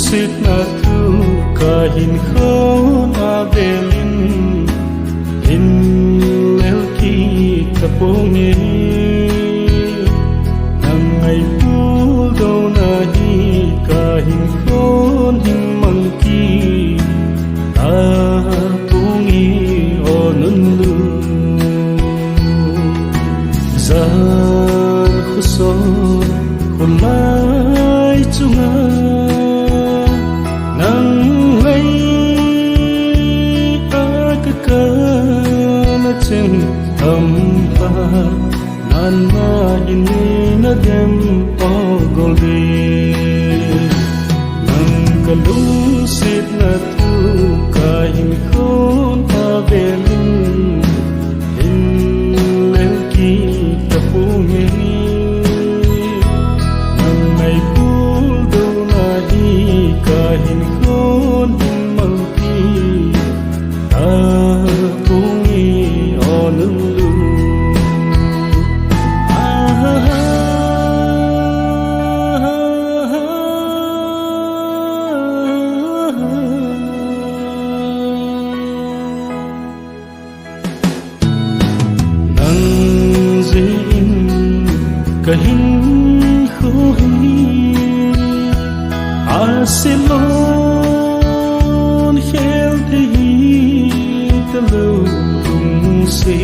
sit na thu kahin khôn avelin in lelki kaponge nangai pul do na hi kahin khôn hin mangki ta pungi onun lu zan khuson khulai chunga nang lay ka na chen thầm pha nan ma ini na dem pogolde nang kalung sit na tu kain kon avelin in lelki tapunge nang may pul do na hi kahin kon mangki ta pungi onung lu nang zin kahin khohi asilon healthy talo lung se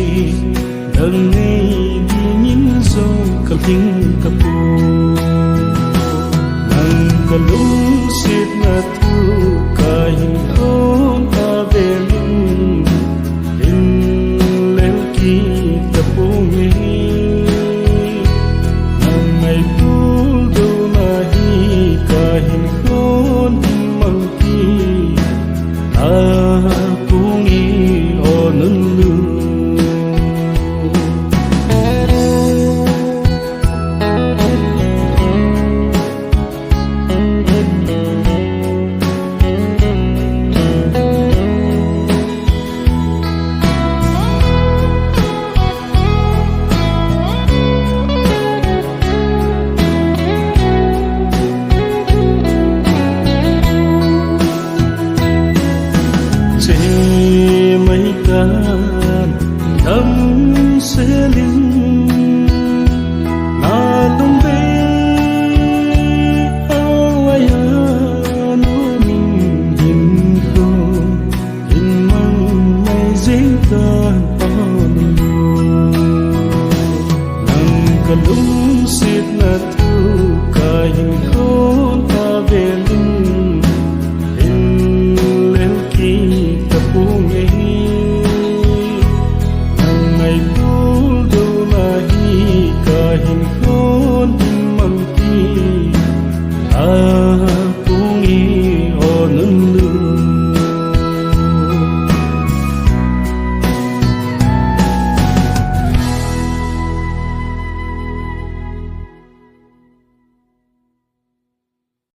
dang nei di nin zo kaling kapu nang kalung sit na tu kahin on avelin in lelki tapungi nang may pul do na hi kahin kon mangki ta pungi onun lu mấy ca